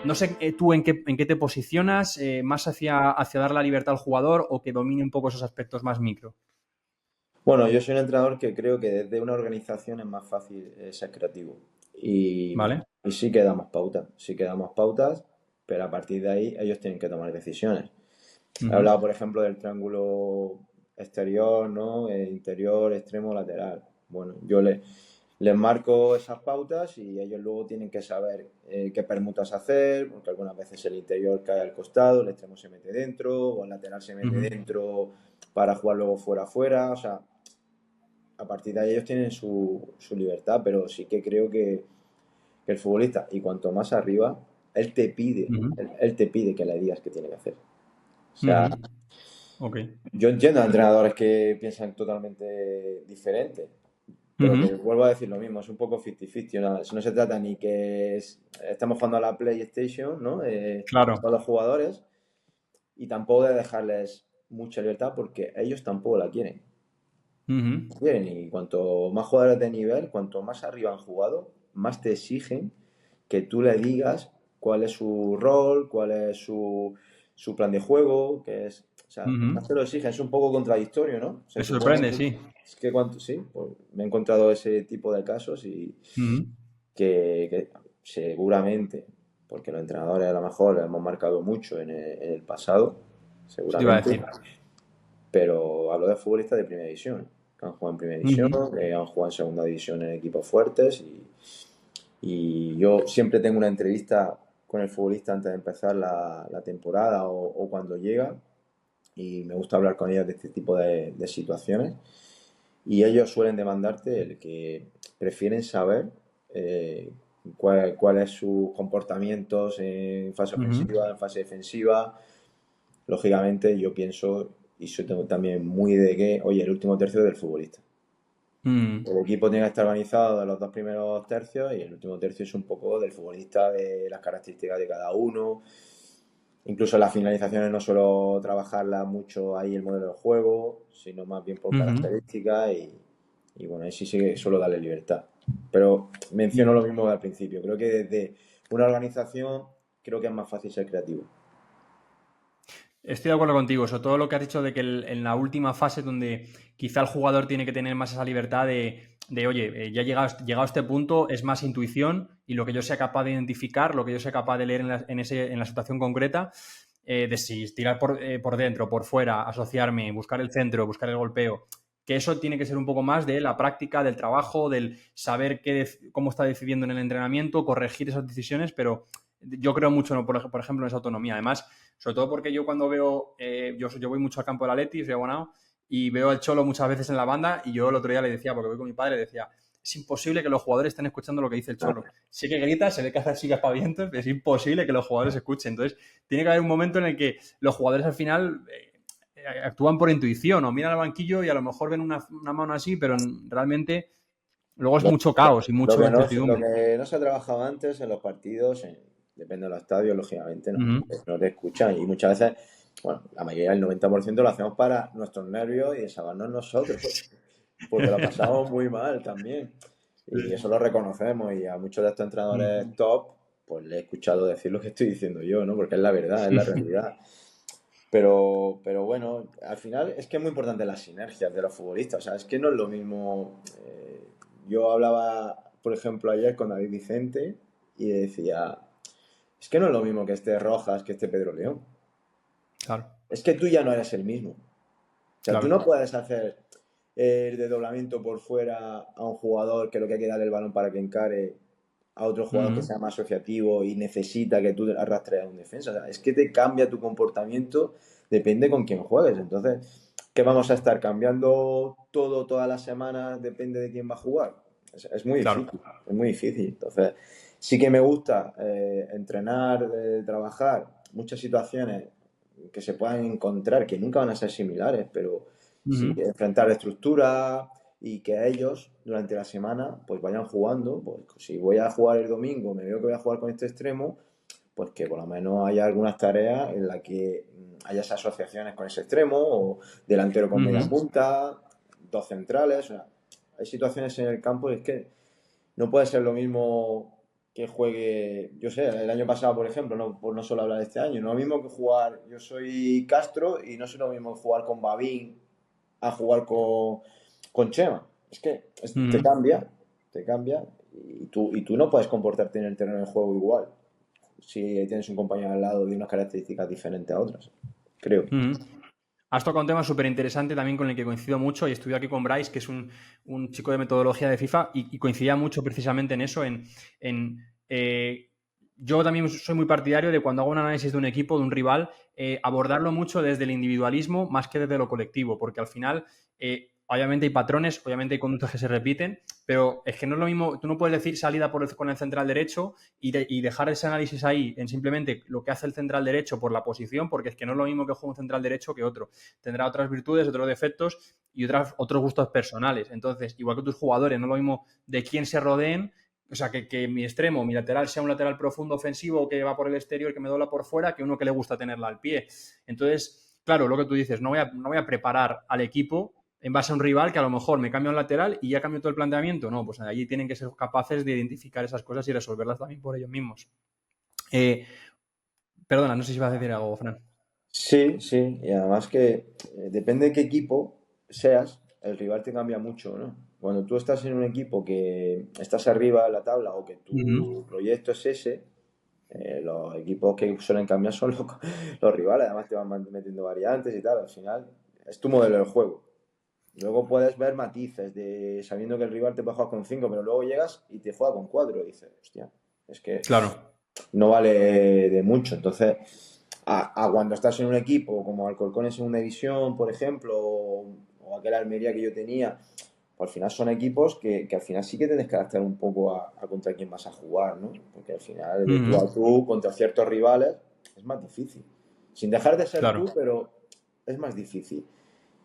No sé tú en qué te posicionas, más hacia dar la libertad al jugador o que domine un poco esos aspectos más micro. Bueno, yo soy un entrenador que creo que desde una organización es más fácil ser creativo. ¿Vale? Y sí que damos pautas, pero a partir de ahí ellos tienen que tomar decisiones. He Ujú, hablado, por ejemplo, del triángulo exterior, ¿no? Interior, extremo, lateral. Bueno, les marco esas pautas y ellos luego tienen que saber qué permutas hacer, porque algunas veces el interior cae al costado, el extremo se mete dentro, o el lateral se mete ujú, dentro para jugar luego fuera. O sea, a partir de ahí ellos tienen su libertad, pero sí que creo que el futbolista, y cuanto más arriba, él te pide, ujú, él te pide que le digas qué tiene que hacer. O sea, ujú. Ok. yo entiendo a entrenadores que piensan totalmente diferente, pero que Ujú. vuelvo a decir lo mismo, es un poco 50-50, no se trata ni que estamos jugando a la PlayStation, ¿no? Claro. Con los jugadores, y tampoco de dejarles mucha libertad porque ellos tampoco la quieren. Ujú, Bien, y cuanto más jugadores de nivel, cuanto más arriba han jugado, más te exigen que tú le digas cuál es su rol, cuál es su plan de juego, o sea, más ujú. te lo exigen, es un poco contradictorio, ¿no? Se Me supone sorprende, que, sí. es que sí, pues me he encontrado ese tipo de casos y Ujú. que seguramente, porque los entrenadores a lo mejor le hemos marcado mucho en el pasado, Eso te iba a seguramente, decir. pero hablo de futbolistas de primera división, que han jugado en primera división, Ujú, que han jugado en segunda división en equipos fuertes y yo siempre tengo una entrevista con el futbolista antes de empezar la temporada o cuando llega y me gusta hablar con ellos de este tipo de situaciones y ellos suelen demandarte el que prefieren saber eh, cuál es sus comportamientos en fase ujú. ofensiva, en fase defensiva. Lógicamente yo pienso y soy también muy de que, oye, el último tercio es del futbolista. Mm, El equipo tiene que estar organizado de los dos primeros tercios y el último tercio es un poco del futbolista, de las características de cada uno. Incluso las finalizaciones no suelo trabajarlas mucho ahí el modelo de juego, sino más bien por ujú, características y bueno, ahí sí que suelo darle libertad. Pero menciono lo mm. mismo al principio. Creo que desde una organización creo que es más fácil ser creativo. Estoy de acuerdo contigo, sobre todo lo que has dicho de que en la última fase donde quizá el jugador tiene que tener más esa libertad oye, ya llegado a este punto es más intuición y lo que yo sea capaz de identificar, lo que yo sea capaz de leer en la situación concreta, de si tirar por dentro, por fuera, asociarme, buscar el centro, buscar el golpeo, que eso tiene que ser un poco más de la práctica, del trabajo, del saber cómo está decidiendo en el entrenamiento, corregir esas decisiones, pero yo creo mucho, ¿no? por ejemplo, en esa autonomía. Además, sobre todo porque yo cuando veo, yo voy mucho al campo del Atleti, soy abonado, y veo al Cholo muchas veces en la banda y yo el otro día le decía, porque voy con mi padre, le decía, es imposible que los jugadores estén escuchando lo que dice el Cholo. Sí que grita, se ve que hace así gaspavientos, pero es imposible que los jugadores escuchen. Entonces, tiene que haber un momento en el que los jugadores al final actúan por intuición o miran al banquillo y a lo mejor ven una mano así, pero realmente luego es Lo, mucho caos y lo mucha que no, lo incertidumbre. que no se ha trabajado antes en los partidos, depende de los estadios, lógicamente, Uh -huh. no te escuchan. Y muchas veces, bueno, la mayoría, el 90% lo hacemos para nuestros nervios y desahogarnos nosotros, porque lo pasamos muy mal también. Y eso Sí. lo reconocemos. Y a muchos de estos entrenadores top, pues le he escuchado decir lo que estoy diciendo yo, ¿no? Porque es la verdad, es la realidad. Pero bueno, al final es que es muy importante las sinergias de los futbolistas. O sea, es que no es lo mismo. Yo hablaba, por ejemplo, ayer con David Vicente y decía, es que no es lo mismo que esté Rojas que esté Pedro León. Claro, Es que tú ya no eres el mismo. O sea, tú no claro. puedes hacer el desdoblamiento por fuera a un jugador que lo que hay que darle el balón para que encare a otro Uh jugador que -huh. sea más asociativo y necesita que tú arrastres a un defensa. O sea, es que te cambia tu comportamiento, depende con quién juegues. Entonces, ¿qué vamos a estar cambiando todo, todas las semanas? Depende de quién va a jugar. Es muy Claro. difícil, es muy difícil. Entonces, sí que me gusta entrenar, trabajar muchas situaciones que se puedan encontrar, que nunca van a ser similares, pero Uh sí -huh. enfrentar la estructura y que ellos durante la semana pues vayan jugando. Pues si voy a jugar el domingo, me veo que voy a jugar con este extremo, pues que por lo menos haya algunas tareas en las que haya esas asociaciones con ese extremo o delantero Uh con media -huh. punta, dos centrales. O sea, hay situaciones en el campo y es que no puede ser lo mismo que juegue, yo sé, el año pasado, por ejemplo, no, por no solo hablar de este año, no es lo mismo que jugar, yo soy Castro y no es lo mismo jugar con Babín a jugar con Chema. Es que Ujú. te cambia y tú no puedes comportarte en el terreno de juego igual si tienes un compañero al lado de unas características diferentes a otras, creo. Ujú. Has tocado un tema súper interesante también con el que coincido mucho y estudio aquí con Bryce, que es un chico de metodología de FIFA y coincidía mucho precisamente en eso, en, yo también soy muy partidario de cuando hago un análisis de un equipo, de un rival, abordarlo mucho desde el individualismo más que desde lo colectivo, porque al final, obviamente hay patrones, obviamente hay conductas que se repiten, pero es que no es lo mismo, tú no puedes decir salida con el central derecho y dejar ese análisis ahí en simplemente lo que hace el central derecho por la posición, porque es que no es lo mismo que juega un central derecho que otro. Tendrá otras virtudes, otros defectos y otros gustos personales. Entonces, igual que tus jugadores, no es lo mismo de quién se rodeen, o sea, que mi extremo, mi lateral sea un lateral profundo ofensivo que va por el exterior, que me dobla por fuera, que uno que le gusta tenerla al pie. Entonces, claro, lo que tú dices, no voy a preparar al equipo en base a un rival que a lo mejor me cambia un lateral y ya cambio todo el planteamiento. No, pues allí tienen que ser capaces de identificar esas cosas y resolverlas también por ellos mismos. Eh, Perdona, no sé si vas a decir algo, Fran. Sí, sí, y además que depende de qué equipo seas, el rival te cambia mucho, ¿no? Cuando tú estás en un equipo que estás arriba de la tabla o que tu Ujú. proyecto es ese, los equipos que suelen cambiar son los rivales, además te van metiendo variantes y tal, al final es tu modelo de juego. Luego puedes ver matices de sabiendo que el rival te puede jugar con 5, pero luego llegas y te juega con 4 y dices, hostia, es que Claro. no vale de mucho. Entonces, a cuando estás en un equipo como Alcorcón en segunda división, por ejemplo, o aquel Almería que yo tenía, pues al final son equipos que al final sí que tienes que adaptar un poco a contra quién vas a jugar, ¿no? Porque al final de tú a Ujú. tú contra ciertos rivales es más difícil. Sin dejar de ser tú, Claro. pero es más difícil.